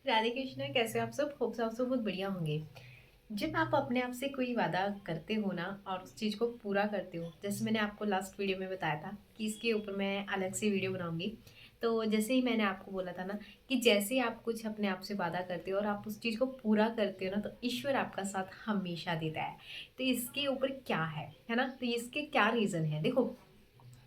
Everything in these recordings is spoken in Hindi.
राधे कृष्ण, कैसे हो आप सब? होप आप सब बहुत बढ़िया होंगे। जब आप अपने आप से कोई वादा करते हो ना और उस चीज़ को पूरा करते हो, जैसे मैंने आपको लास्ट वीडियो में बताया था कि इसके ऊपर मैं अलग से वीडियो बनाऊंगी। तो जैसे ही मैंने आपको बोला था ना कि जैसे ही आप कुछ अपने आप से वादा करते हो और आप उस चीज़ को पूरा करते हो ना, तो ईश्वर आपका साथ हमेशा देता है। तो इसके ऊपर क्या है ना? तो इसके क्या रीज़न है, देखो।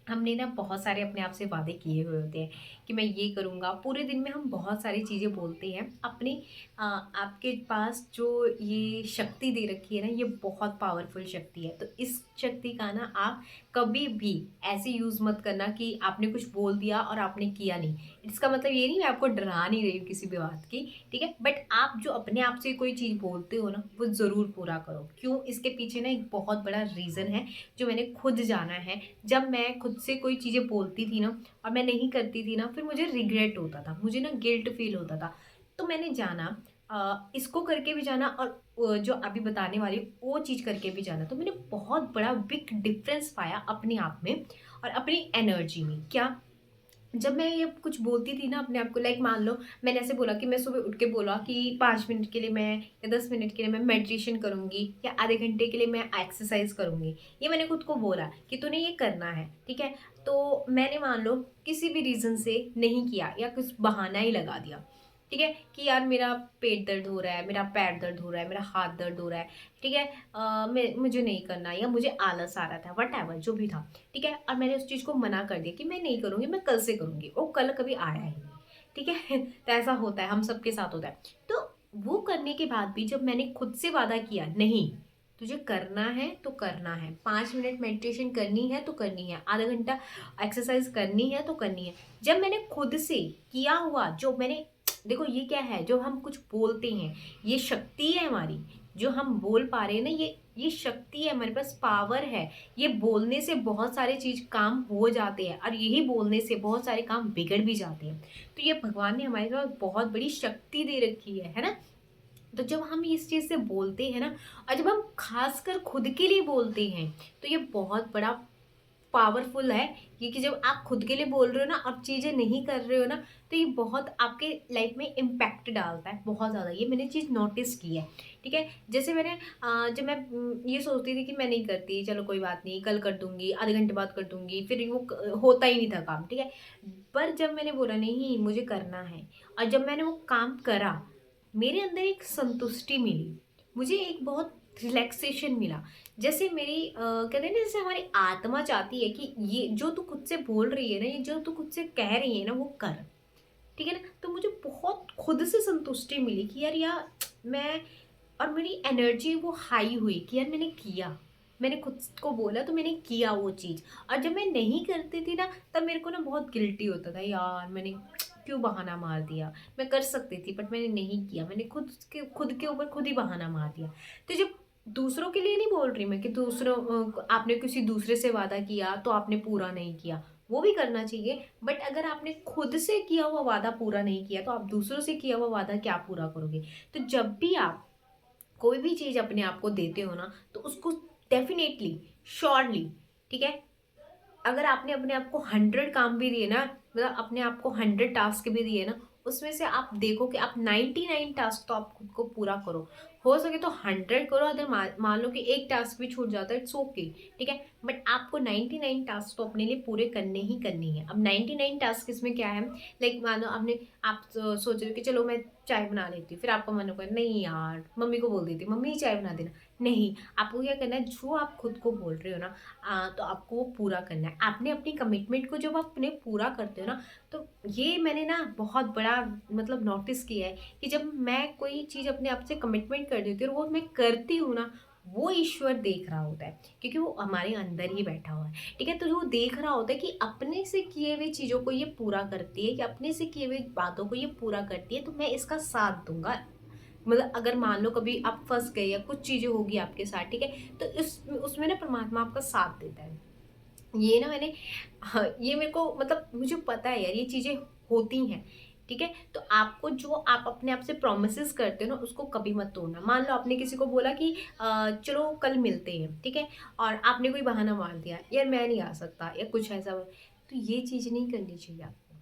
हमने ना बहुत सारे अपने आप से वादे किए हुए होते हैं कि मैं ये करूँगा। पूरे दिन में हम बहुत सारी चीज़ें बोलते हैं अपनी। आपके पास जो ये शक्ति दे रखी है ना, ये बहुत पावरफुल शक्ति है। तो इस शक्ति का ना आप कभी भी ऐसे यूज़ मत करना कि आपने कुछ बोल दिया और आपने किया नहीं। इसका मतलब ये नहीं, मैं आपको डरा नहीं रही हूँ किसी भी बात की, ठीक है? बट आप जो अपने आप से कोई चीज़ बोलते हो ना, वो ज़रूर पूरा करो। क्यों? इसके पीछे ना एक बहुत बड़ा रीज़न है जो मैंने खुद जाना है। जब मैं खुद से कोई चीज़ें बोलती थी ना और मैं नहीं करती थी ना, फिर मुझे रिग्रेट होता था, मुझे ना गिल्ट फील होता था। तो मैंने जाना, इसको करके भी जाना और जो अभी बताने वाली हूँ, वो चीज़ करके भी जाना। तो मैंने बहुत बड़ा बिग डिफरेंस पाया अपने आप में और अपनी एनर्जी में। क्या? जब मैं ये कुछ बोलती थी ना अपने आप को, लाइक मान लो मैंने ऐसे बोला कि मैं सुबह उठ के बोला कि 5 मिनट के लिए मैं या 10 मिनट के लिए मैं मेडिटेशन करूंगी या आधे घंटे के लिए मैं एक्सरसाइज करूंगी। ये मैंने खुद को बोला कि तूने ये करना है, ठीक है? तो मैंने मान लो किसी भी रीज़न से नहीं किया या कुछ बहाना ही लगा दिया, ठीक है, कि यार मेरा पेट दर्द हो रहा है, मेरा पैर दर्द हो रहा है, मेरा हाथ दर्द हो रहा है, ठीक है, मैं मुझे नहीं करना या मुझे आलस आ रहा था, वट जो भी था, ठीक है, और मैंने उस चीज़ को मना कर दिया कि मैं नहीं करूँगी, मैं कल से करूँगी। वो कल कभी आया ही नहीं, ठीक है। तो ऐसा होता है, हम सबके साथ होता है। तो वो करने के बाद भी जब मैंने खुद से वादा किया, नहीं तुझे करना है तो करना है, 5 मिनट मेडिटेशन करनी है तो करनी है, आधा घंटा एक्सरसाइज करनी है तो करनी है। जब मैंने खुद से किया हुआ, जो मैंने, देखो ये क्या है, जो हम कुछ बोलते हैं, ये शक्ति है हमारी। जो हम बोल पा रहे हैं ना, ये शक्ति है, हमारे पास पावर है। ये बोलने से बहुत सारे चीज काम हो जाते हैं और यही बोलने से बहुत सारे काम बिगड़ भी जाते हैं। तो ये भगवान ने हमारे पास बहुत बड़ी शक्ति दे रखी है ना? तो जब हम इस चीज से बोलते हैं ना, और जब हम खासकर खुद के लिए बोलते हैं, तो ये बहुत बड़ा पावरफुल है। क्योंकि जब आप खुद के लिए बोल रहे हो ना और चीज़ें नहीं कर रहे हो ना, तो ये बहुत आपके लाइफ में इम्पैक्ट डालता है, बहुत ज़्यादा। ये मैंने चीज़ नोटिस की है, ठीक है? जैसे मैंने जब मैं ये सोचती थी कि मैं नहीं करती, चलो कोई बात नहीं, कल कर दूंगी, आधे घंटे बाद कर दूंगी, फिर वो होता ही नहीं था काम, ठीक है? पर जब मैंने बोला नहीं मुझे करना है, और जब मैंने वो काम करा, मेरे अंदर एक संतुष्टि मिली, मुझे एक बहुत रिलैक्सेशन मिला। जैसे मेरी कहते हैं ना, जैसे हमारी आत्मा चाहती है कि ये जो तू खुद से बोल रही है ना, ये जो तू खुद से कह रही है ना, वो कर, ठीक है ना? तो मुझे बहुत खुद से संतुष्टि मिली कि यार मैं, और मेरी एनर्जी वो हाई हुई कि यार मैंने किया, मैंने खुद को बोला तो मैंने किया वो चीज़। और जब मैं नहीं करती थी ना, तब मेरे को ना बहुत गिल्टी होता था, यार मैंने क्यों बहाना मार दिया। मैं कर सकती थी बट मैंने नहीं किया, मैंने खुद के ऊपर खुद ही बहाना मार दिया। तो जब दूसरों के लिए नहीं बोल रही मैं कि दूसरों आपने किसी दूसरे से वादा किया तो आपने पूरा नहीं किया, वो भी करना चाहिए। बट अगर आपने खुद से किया हुआ वादा पूरा नहीं किया, तो आप दूसरों से किया हुआ वादा क्या पूरा करोगे? तो जब भी आप कोई भी चीज़ अपने आप को देते हो ना, तो उसको डेफ़िनेटली, श्योरली, ठीक है? अगर आपने अपने आप को 100 काम भी दिए ना, मतलब अपने आप को 100 टास्क भी दिए ना, उसमें से आप देखो कि आप 99 टास्क तो आप खुद को पूरा करो। हो सके तो 100 करो, अगर मान लो कि एक टास्क भी छूट जाता है, इट्स ओके, ठीक है? बट आपको 99 टास्क तो अपने लिए पूरे करने ही करनी है। अब 99 टास्क इसमें क्या है, लाइक मान लो आपने, आप सोच रहे हो कि चलो मैं चाय बना लेती हूँ, फिर आपका मन होगा नहीं यार, मम्मी को बोल देती, मम्मी चाय बना देना। नहीं, आपको क्या करना है, जो आप खुद को बोल रहे हो ना, तो आपको वो पूरा करना है। आपने अपनी कमिटमेंट को जब आप अपने पूरा करते हो ना, तो ये मैंने ना बहुत बड़ा मतलब नोटिस किया है कि जब मैं कोई चीज़ अपने आप से कमिटमेंट कर देती हूँ और वो मैं करती हूँ ना, वो ईश्वर देख रहा होता है, क्योंकि वो हमारे अंदर ही बैठा हुआ है, ठीक है? तो जो वो देख रहा होता है कि अपने से किए हुए चीज़ों को ये पूरा करती है, कि अपने से किए हुए बातों को ये पूरा करती है, तो मैं इसका साथ दूंगा। मतलब अगर मान लो कभी आप फंस गए या कुछ चीज़ें होगी आपके साथ, ठीक है, तो इस उसमें ना परमात्मा आपका साथ देता है। ये ना मैंने, हाँ, ये मेरे को मतलब मुझे पता है यार, ये चीज़ें होती हैं, ठीक है? तो आपको जो आप अपने आप से प्रोमिसेस करते हो ना, उसको कभी मत तोड़ना। मान लो आपने किसी को बोला कि चलो कल मिलते हैं, ठीक है? और आपने कोई बहाना मार दिया, यार मैं नहीं आ सकता या कुछ ऐसा, तो ये चीज़ नहीं करनी चाहिए आपको।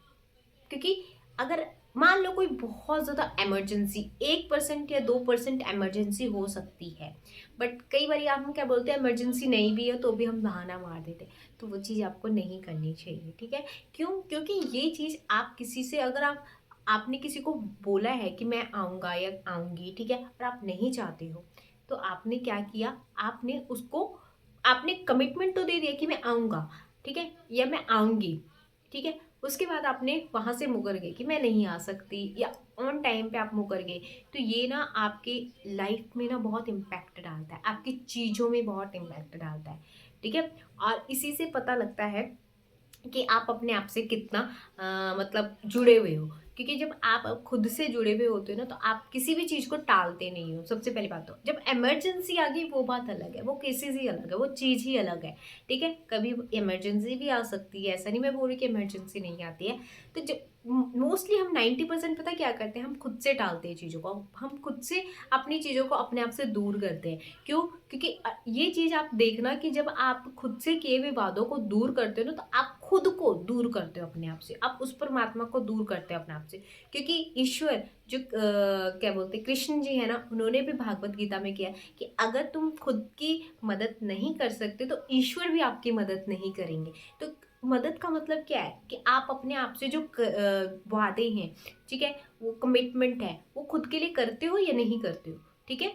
क्योंकि अगर मान लो कोई बहुत ज़्यादा इमरजेंसी 1% या 2% इमरजेंसी हो सकती है, बट कई बार हम क्या बोलते हैं, इमरजेंसी नहीं भी है तो भी हम बहाना मार देते हैं। तो वो चीज़ आपको नहीं करनी चाहिए, ठीक है। क्यों? क्योंकि ये चीज़ आप किसी से, अगर आपने किसी को बोला है कि मैं आऊँगा या आऊँगी, ठीक है, और आप नहीं चाहते हो, तो आपने क्या किया, आपने कमिटमेंट तो दे दिया कि मैं आऊँगा, ठीक है, या मैं आऊँगी, ठीक है। उसके बाद आपने वहाँ से मुकर गए कि मैं नहीं आ सकती, या ऑन टाइम पे आप मुकर गए, तो ये ना आपकी लाइफ में ना बहुत इम्पैक्ट डालता है, आपकी चीज़ों में बहुत इम्पैक्ट डालता है, ठीक है। और इसी से पता लगता है कि आप अपने आप से कितना मतलब जुड़े हुए हो। क्योंकि जब आप खुद से जुड़े हुए होते हो ना, तो आप किसी भी चीज़ को टालते नहीं हो। सबसे पहली बात तो जब इमरजेंसी आ गई वो बात अलग है, वो केसेस ही अलग है, वो चीज़ ही अलग है, ठीक है। कभी इमरजेंसी भी आ सकती है, ऐसा नहीं मैं बोल रही कि इमरजेंसी नहीं आती है। तो जब मोस्टली हम 90% पता क्या करते हैं, हम खुद से टालते हैं चीज़ों को, हम खुद से अपनी चीज़ों को अपने आप से दूर करते हैं। क्यों? क्योंकि ये चीज़ आप देखना कि जब आप खुद से किए हुए वादों को दूर करते हो ना, तो आप खुद को दूर करते हो अपने आप से, आप उस परमात्मा को दूर करते हो अपने आप से। क्योंकि ईश्वर जो क्या बोलते हैं, कृष्ण जी है ना, उन्होंने भी भागवत गीता में किया है कि अगर तुम खुद की मदद नहीं कर सकते तो ईश्वर भी आपकी मदद नहीं करेंगे। तो मदद का मतलब क्या है कि आप अपने आप से जो वादे हैं, ठीक है, वो कमिटमेंट है, वो खुद के लिए करते हो या नहीं करते हो, ठीक है।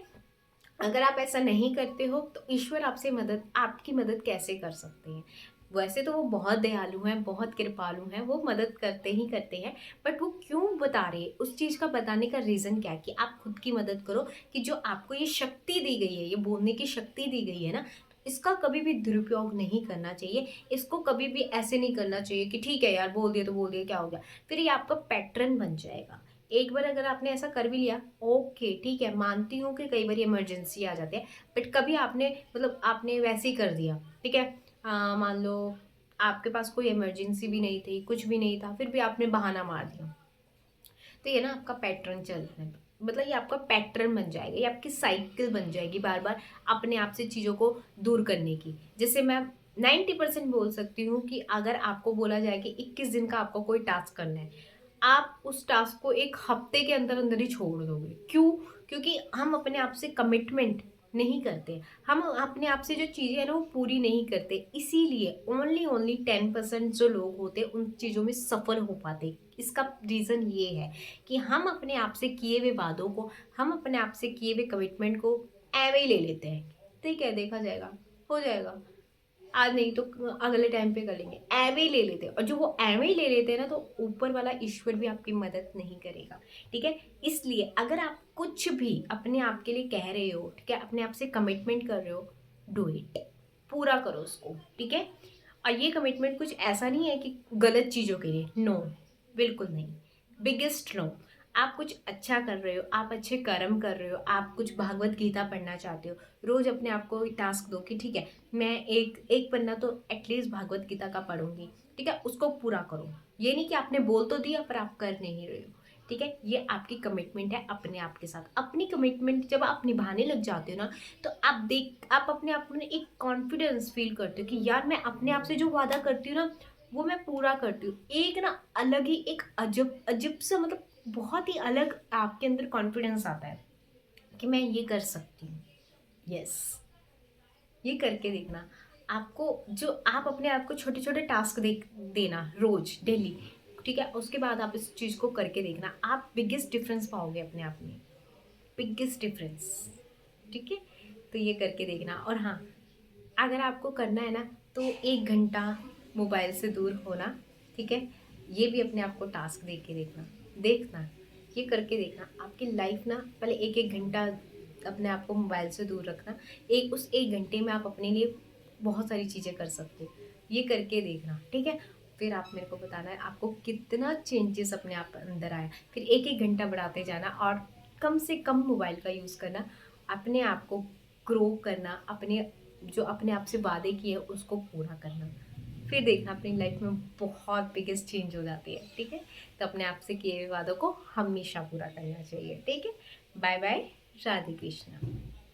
अगर आप ऐसा नहीं करते हो तो ईश्वर आपकी मदद कैसे कर सकते हैं। वैसे तो वो बहुत दयालु हैं, बहुत कृपालु हैं, वो मदद करते ही करते हैं, बट वो क्यों बता रहे हैं, उस चीज़ का बताने का रीज़न क्या है कि आप खुद की मदद करो। कि जो आपको ये शक्ति दी गई है, ये बोलने की शक्ति दी गई है ना, तो इसका कभी भी दुरुपयोग नहीं करना चाहिए। इसको कभी भी ऐसे नहीं करना चाहिए कि ठीक है यार, बोल दिया तो बोल दिया, क्या हो गया। फिर ये आपका पैटर्न बन जाएगा। एक बार अगर आपने ऐसा कर भी लिया, ओके ठीक है, मानती हूँ कि कई बार इमरजेंसी आ जाती है, बट कभी आपने मतलब आपने वैसे ही कर दिया, ठीक है। मान लो आपके पास कोई इमरजेंसी भी नहीं थी, कुछ भी नहीं था, फिर भी आपने बहाना मार दिया, तो ये ना आपका पैटर्न चल रहा है। मतलब ये आपका पैटर्न बन जाएगा, ये आपकी साइकिल बन जाएगी बार बार अपने आप से चीज़ों को दूर करने की। जैसे मैं 90% बोल सकती हूँ कि अगर आपको बोला जाए कि 21 दिन का आपको कोई टास्क करना है, आप उस टास्क को 1 हफ्ते के अंदर अंदर ही छोड़ दोगे। क्यों? क्योंकि हम अपने आप से कमिटमेंट नहीं करते, हम अपने आप से जो चीज़ें हैं ना वो पूरी नहीं करते, इसीलिए ओनली 10% जो लोग होते हैं उन चीज़ों में सफल हो पाते। इसका रीज़न ये है कि हम अपने आप से किए हुए वादों को, हम अपने आप से किए हुए कमिटमेंट को ऐवे ही ले लेते हैं। ठीक है, देखा जाएगा, हो जाएगा, आज नहीं तो अगले टाइम पे कर लेंगे, ऐवे ही ले लेते हैं। और जो वो ऐवे ही ले लेते हैं ना, तो ऊपर वाला ईश्वर भी आपकी मदद नहीं करेगा, ठीक है। इसलिए अगर आप कुछ भी अपने आप के लिए कह रहे हो, ठीक है, अपने आप से कमिटमेंट कर रहे हो, डू इट, पूरा करो उसको, ठीक है। और ये कमिटमेंट कुछ ऐसा नहीं है कि गलत चीज़ों के लिए, नो, बिल्कुल नहीं, बिगेस्ट नो। आप कुछ अच्छा कर रहे हो, आप अच्छे कर्म कर रहे हो, आप कुछ भागवत गीता पढ़ना चाहते हो, रोज अपने आप को टास्क दो कि ठीक है, मैं एक एक पन्ना तो एटलीस्ट भागवत गीता का पढ़ूंगी, ठीक है, उसको पूरा करो। ये नहीं कि आपने बोल तो दिया पर आप कर नहीं रहे हो, ठीक है। ये आपकी कमिटमेंट है अपने आप के साथ। अपनी कमिटमेंट जब आप निभाने लग जाते हो ना, तो आप अपने आप में एक कॉन्फिडेंस फील करते हो कि यार मैं अपने आप से जो वादा करती हूँ ना, वो मैं पूरा करती हूँ। एक ना अलग ही एक अजब अजब सा, मतलब बहुत ही अलग आपके अंदर कॉन्फिडेंस आता है कि मैं ये कर सकती हूँ। यस, ये करके देखना। आपको जो आप अपने आप को छोटे छोटे टास्क देना रोज डेली, ठीक है, उसके बाद आप इस चीज़ को करके देखना, आप बिगेस्ट डिफरेंस पाओगे अपने आप में, बिगेस्ट डिफरेंस, ठीक है। तो ये करके देखना। और हाँ, अगर आपको करना है ना, तो 1 घंटा मोबाइल से दूर होना, ठीक है, ये भी अपने आप को टास्क दे के देखना, देखना, ये करके देखना। आपकी लाइफ ना, पहले 1 घंटा अपने आप को मोबाइल से दूर रखना, उस 1 घंटे में आप अपने लिए बहुत सारी चीज़ें कर सकते हो। ये करके देखना, ठीक है। फिर आप मेरे को बताना है आपको कितना चेंजेस अपने आप अंदर आया। फिर 1 1 घंटा बढ़ाते जाना और कम से कम मोबाइल का यूज़ करना, अपने आप को ग्रो करना, जो अपने आप से वादे किए उसको पूरा करना। फिर देखना अपनी लाइफ में बहुत बिगेस्ट चेंज हो जाती है, ठीक है। तो अपने आप से किए हुए वादों को हमेशा पूरा करना चाहिए, ठीक है। Bye bye, Radhe Krishna.